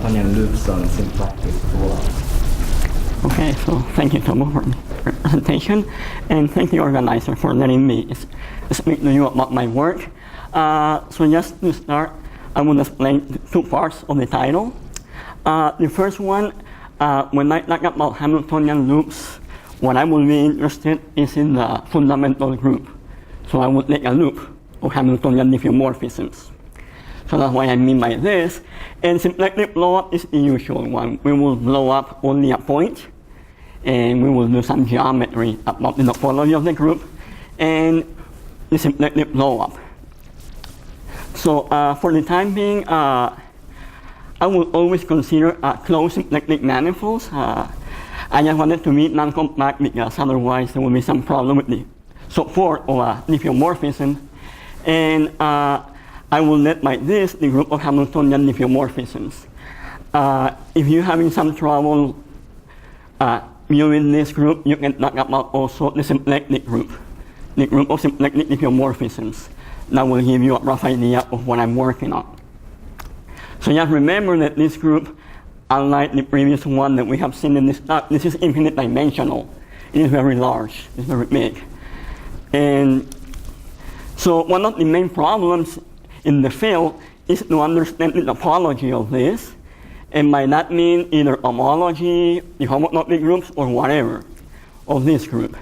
Hamiltonian loops on symplectic topology. Okay, so thank you, Tomo, for the presentation, and thank the organizer for letting me speak to you about my work. So just to start, I will explain two parts of the title. The first one, when I talk about Hamiltonian loops, what I will be interested is in the fundamental group. So I will take a loop of Hamiltonian diffeomorphisms. So that's what I mean by this. And symplectic blow-up is the usual one. We will blow up only a point, and we will do some geometry about the topology of the group, and the symplectic blow-up. So for the time being, I will always consider closed symplectic manifolds. I just wanted to be non-compact because otherwise there will be some problem with the support of diffeomorphism. And I will let by this the group of Hamiltonian diffeomorphisms. If you're having some trouble viewing this group, you can talk about also the symplectic group, the group of symplectic diffeomorphisms. That will give you a rough idea of what I'm working on. So just remember that this group, unlike the previous one that we have seen in this talk, this is infinite dimensional. It is very large, it's very big. And so one of the main problems in the field is to understand the topology of this, and by that mean either homology, the homotopy groups, or whatever of this group.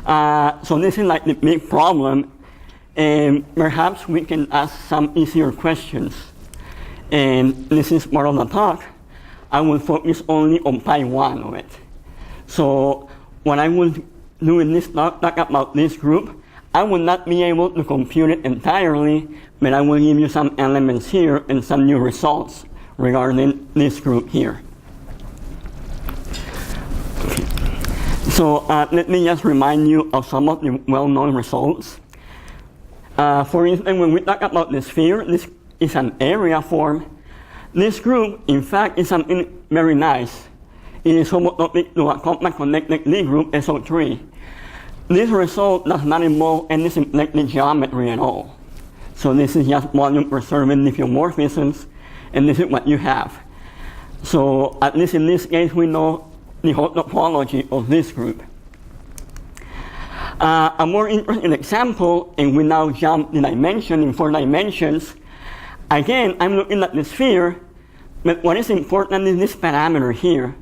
So this is like the big problem, and perhaps we can ask some easier questions. And this is part of the talk. I will focus only on part 1 of it. So what I will do in this talk about this group, I will not be able to compute it entirely, but I will give you some elements here and some new results regarding this group here. Okay. So let me just remind you of some of the well-known results. For instance, when we talk about the sphere, this is an area form. This group, in fact, is something very nice. It is homotopic to a compact connected Lie group, SO3. This result does not involve any symplectic geometry at all. So this is just volume preserving diffeomorphisms, and this is what you have. So at least in this case, we know the whole topology of this group. A more interesting example, and we now jump the dimension in 4 dimensions. Again, I'm looking at the sphere, but what is important is this parameter here.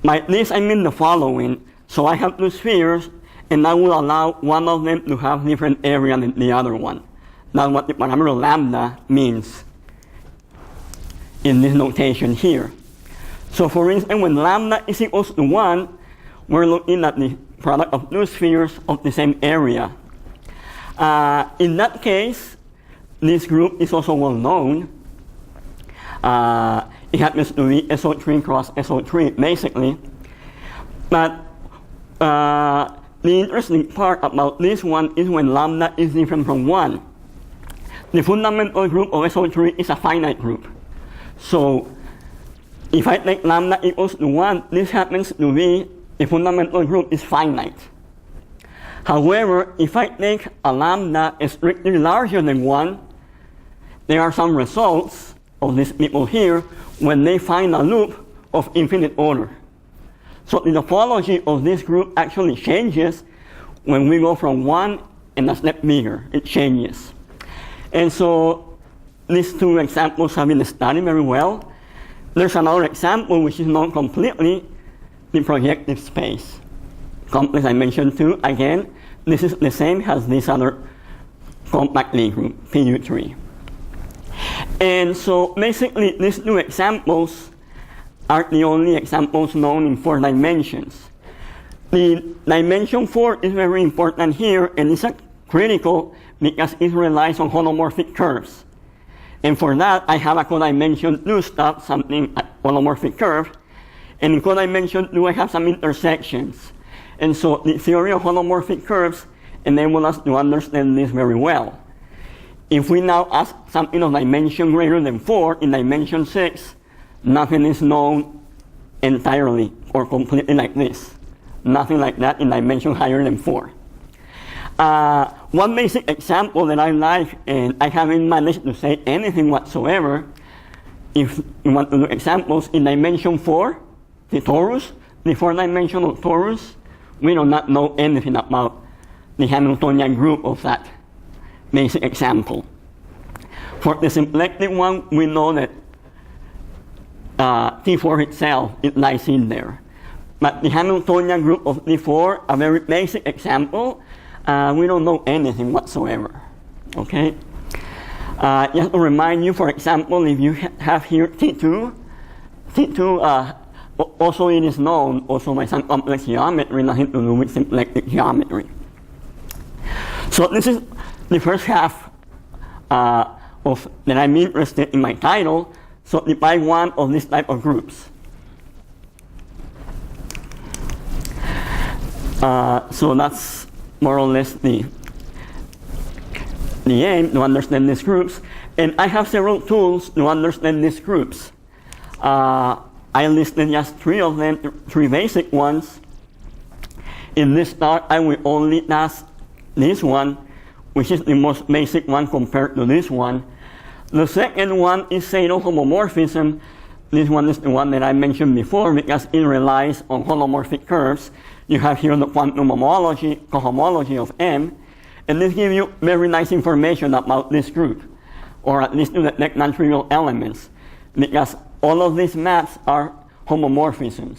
By this, I mean the following. So I have 2 spheres, and I will allow one of them to have different area than the other one. That's what the parameter lambda means in this notation here. So for instance, when lambda is equals to 1, we're looking at the product of 2 spheres of the same area. In that case, this group is also well known. It happens to be SO3 cross SO3, basically. But the interesting part about this one is when lambda is different from 1. The fundamental group of SO3 is a finite group. So if I take lambda equals to 1, this happens to be the fundamental group is finite. However, if I take a lambda strictly larger than 1, there are some results of these people here when they find a loop of infinite order. So the topology of this group actually changes when we go from 1 and a step bigger. It changes. And so these 2 examples have been studied very well. There's another example which is known completely, the projective space. Complex dimension 2, again, this is the same as this other compact Lie group, PU3. And so basically these 2 examples are the only examples known in 4 dimensions. The dimension 4 is very important here, and it's critical because it relies on holomorphic curves. And for that, I have a codimension 2 stuff, something a holomorphic curve. And in codimension 2, I have some intersections. And so the theory of holomorphic curves enables us to understand this very well. If we now ask something of dimension greater than 4 in dimension 6, nothing is known entirely or completely like this. Nothing like that in dimension higher than 4. One basic example that I like, and I haven't managed to say anything whatsoever, if you want to do examples in dimension 4, the torus, the 4-dimensional torus, we do not know anything about the Hamiltonian group of that basic example. For the symplectic one, we know that T4 itself, it lies in there. But the Hamiltonian group of T4, a very basic example, we don't know anything whatsoever. Okay? Just to remind you, for example, if you have here T2, also it is known also by some complex geometry, nothing to do with symplectic geometry. So this is the first half of that I'm interested in my title. So define one of these type of groups. So that's more or less the aim, to understand these groups. And I have several tools to understand these groups. I listed just 3 of them, 3 basic ones. In this talk, I will only task this one, which is the most basic one compared to this one. The second one is Zeno homomorphism. This one is the one that I mentioned before because it relies on holomorphic curves. You have here the quantum homology, cohomology of M, and this gives you very nice information about this group, or at least to detect non-trivial elements, because all of these maps are homomorphisms.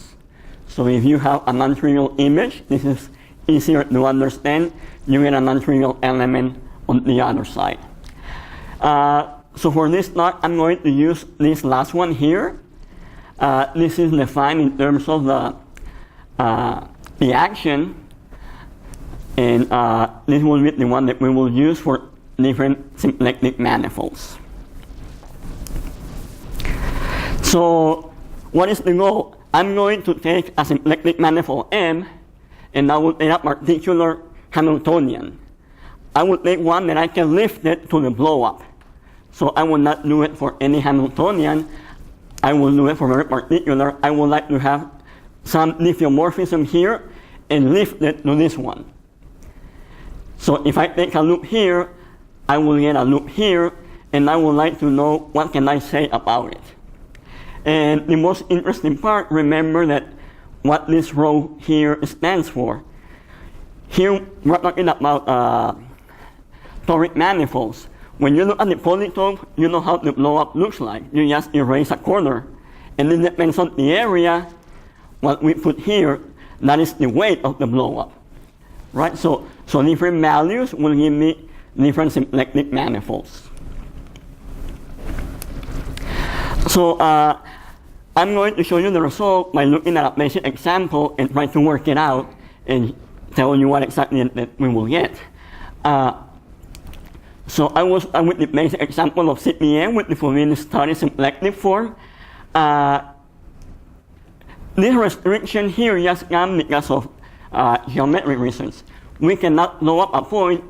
So if you have a non-trivial image, this is easier to understand. You get a non-trivial element on the other side. So for this talk, I'm going to use this last one here. This is defined in terms of the action, and this will be the one that we will use for different symplectic manifolds. So what is the goal? I'm going to take a symplectic manifold M, and I will take a particular Hamiltonian. I will take one that I can lift it to the blow-up. So I will not do it for any Hamiltonian. I will do it for very particular. I would like to have some diffeomorphism here and lift it to this one. So if I take a loop here, I will get a loop here, and I would like to know what can I say about it. And the most interesting part, remember that what this row here stands for. Here we're talking about toric manifolds. When you look at the polytope, you know how the blow-up looks like. You just erase a corner. And it depends on the area, what we put here, that is the weight of the blow-up. Right? So different values will give me different symplectic manifolds. So I'm going to show you the result by looking at a basic example and try to work it out and tell you what exactly that we will get. So I was with the basic example of CPM with the Fourier study symplectic form. This restriction here just comes because of geometric reasons. We cannot blow up a point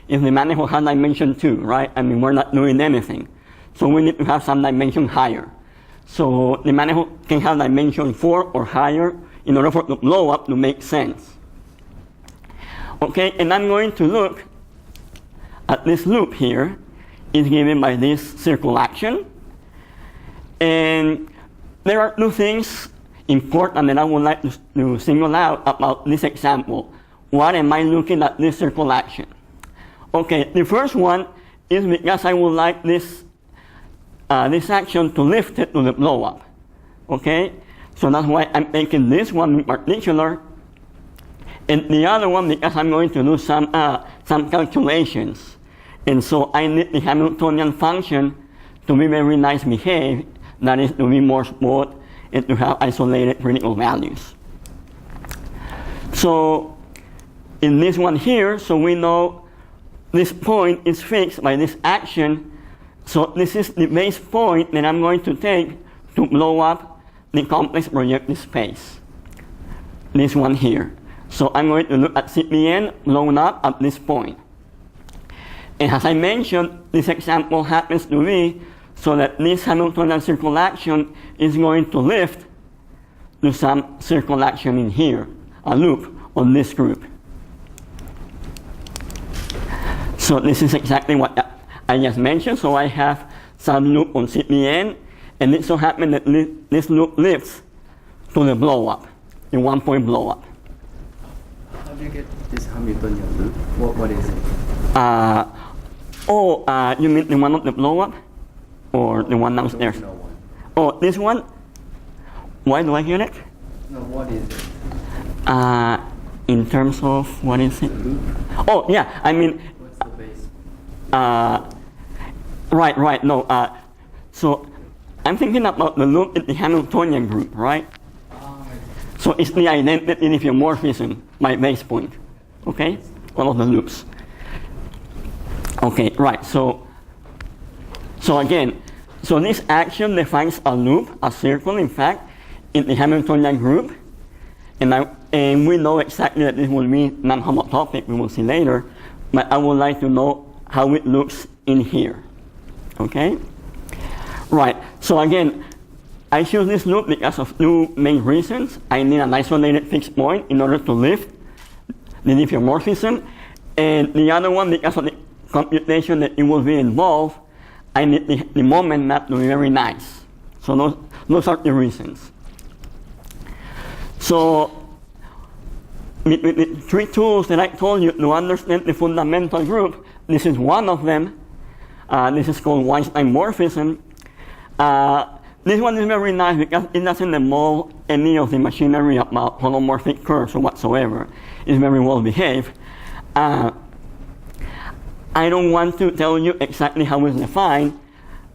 if the manifold has dimension 2, right? I mean, we're not doing anything. So we need to have some dimension higher. So the manifold can have dimension 4 or higher in order for the blow up to make sense. Okay, and I'm going to look at this loop here. It's given by this circle action. And there are 2 things important that I would like to single out about this example. What am I looking at this circle action? Okay, the first one is because I would like this action to lift it to the blow up. Okay, so that's why I'm taking this one in particular, and the other one because I'm going to do some calculations, and so I need the Hamiltonian function to be very nice behaved, that is to be more smooth and to have isolated critical values. So in this one here, so we know this point is fixed by this action. So this is the base point that I'm going to take to blow up the complex projective space. This one here. So I'm going to look at CPN blown up at this point. And as I mentioned, this example happens to be so that this Hamiltonian circle action is going to lift to some circle action in here, a loop on this group. So this is exactly what I just mentioned. So I have some loop on CPN, And it so happened that this loop lives to the blow up, the 1 point blow up. How do you get this Hamiltonian loop? What is it? You mean the one of the blow up? Or the one downstairs? No one. Oh, this one? Why do I get it? No, what is it? In terms of, what is it? The loop? Oh, yeah, I mean, What's the base? right, no. So I'm thinking about the loop in the Hamiltonian group, right? So it's the identity of your morphism, my base point, okay? All of the loops. Okay, right, so again, so this action defines a loop, a circle, in fact, in the Hamiltonian group, and we know exactly that this will be non-homotopic, we will see later, but I would like to know how it looks in here, okay? Right, so again, I choose this loop because of two main reasons. I need an isolated fixed point in order to lift the diffeomorphism, and the other one because of the computation that it will be involved, I need the moment map to be very nice. So those are the reasons. So with the three tools that I told you to understand the fundamental group, this is one of them. This is called Weistein morphism. This one is very nice because it doesn't involve any of the machinery about holomorphic curves or whatsoever. It's very well behaved. I don't want to tell you exactly how it's defined,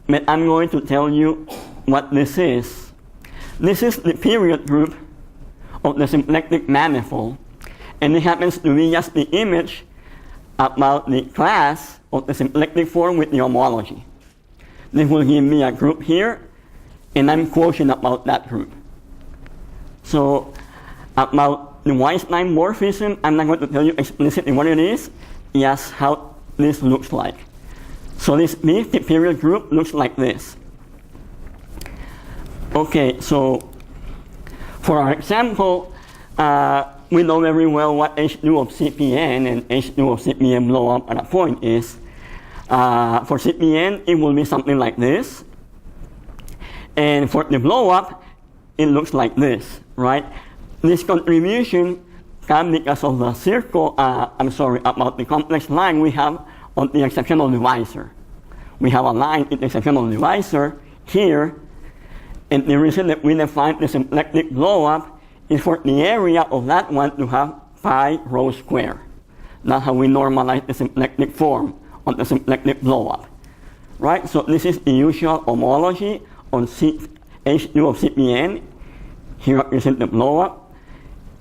but I'm going to tell you what this is. This is the period group of the symplectic manifold, and it happens to be just the image about the class of the symplectic form with the homology. This will give me a group here, and I'm quotient about that group. So about the Weistein morphism, I'm not going to tell you explicitly what it is, just how this looks like. So this the period group looks like this. Okay, so for our example, we know very well what H2 of CPN and H2 of CPN blow up at a point is. For CPN, it will be something like this. And for the blow up, it looks like this, right? This contribution comes because of the circle, about the complex line we have on the exceptional divisor. We have a line in the exceptional divisor here, and the reason that we define the symplectic blow up is for the area of that one to have pi rho square. That's how we normalize the symplectic form on the symplectic blow up, right? So this is the usual homology on H2 of CPN. Here represent the blow up,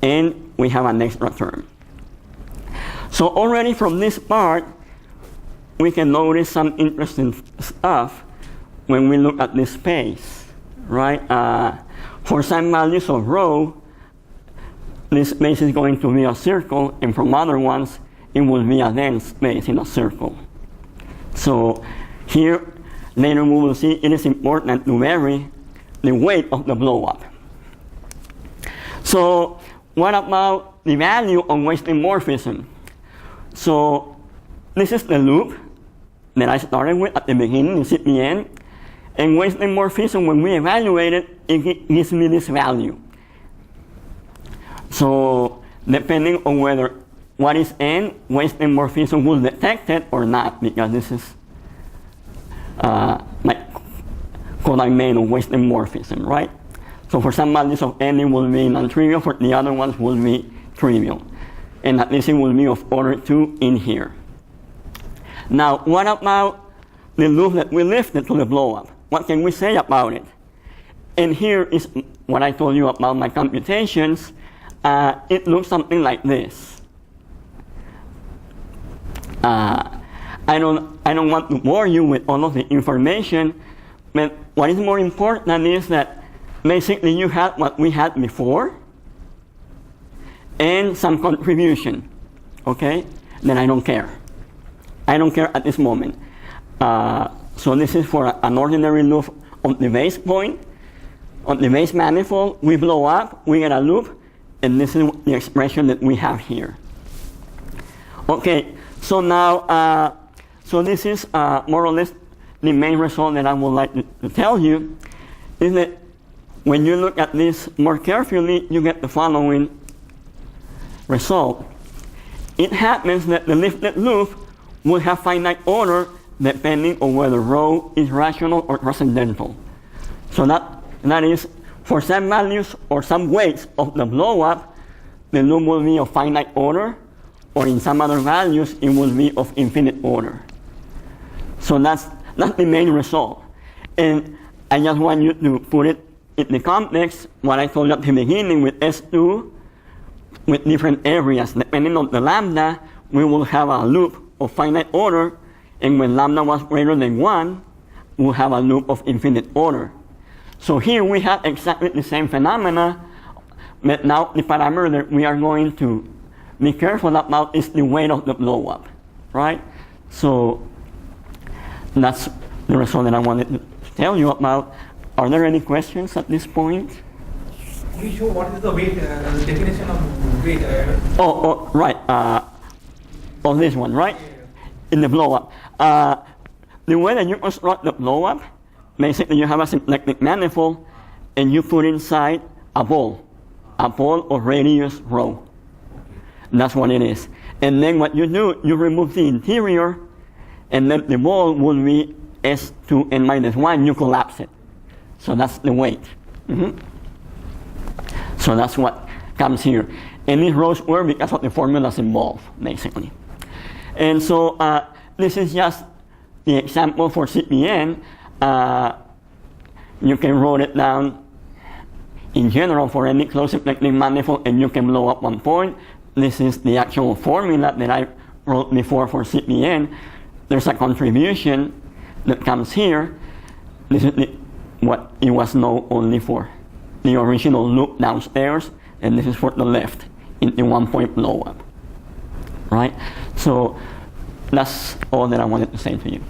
and we have an extra term. So already from this part, we can notice some interesting stuff when we look at this space, right? For some values of rho, this space is going to be a circle, and from other ones, it will be a dense space in a circle. So here, later we will see it is important to vary the weight of the blow up. So what about the value of Weistein morphism? So this is the loop that I started with at the beginning in CPN. And Weistein morphism, when we evaluate it, it gives me this value. So depending on whether what is n, Weistein morphism will detect it or not, because this is my codomain of Weistein morphism, right? So for some values of n, it will be non-trivial, for the other ones will be trivial. And at least it will be of order 2 in here. Now, what about the loop that we lifted to the blow-up? What can we say about it? And here is what I told you about my computations. It looks something like this. I don't want to bore you with all of the information, but what is more important is that basically you had what we had before and some contribution, okay? Then I don't care. I don't care at this moment. So this is for an ordinary loop on the base point. On the base manifold, we blow up, we get a loop, and this is the expression that we have here. Okay, so now, so this is more or less the main result that I would like to tell you. is that when you look at this more carefully, you get the following result. It happens that the lifted loop will have finite order depending on whether rho is rational or transcendental. So that is, for some values or some weights of the blow-up, the loop will be of finite order, or in some other values, it will be of infinite order. So that's the main result. And I just want you to put it in the context, what I told you at the beginning with S2, with different areas. Depending on the lambda, we will have a loop of finite order, and when lambda was greater than 1, we'll have a loop of infinite order. So here we have exactly the same phenomena, but now the parameter that we are going to be careful about is the weight of the blow-up, right? So that's the result that I wanted to tell you about. Are there any questions at this point? Can you show what is the weight, definition of weight? Right. On this one, right? In the blow-up. The way that you construct the blow-up, basically you have a symplectic manifold, and you put inside a ball of radius rho. That's what it is. And then what you do, you remove the interior, and then the ball will be S2n minus 1. You collapse it. So that's the weight. So that's what comes here. And it rho squared because of the formulas involved, basically. And so this is just the example for CPN. You can write it down in general for any closed symplectic manifold, and you can blow up one point. This is the actual formula that I wrote before for CPN. There's a contribution that comes here. This is what it was known only for the original loop downstairs, and this is for the left in the 1-point blow up. Right? So that's all that I wanted to say to you.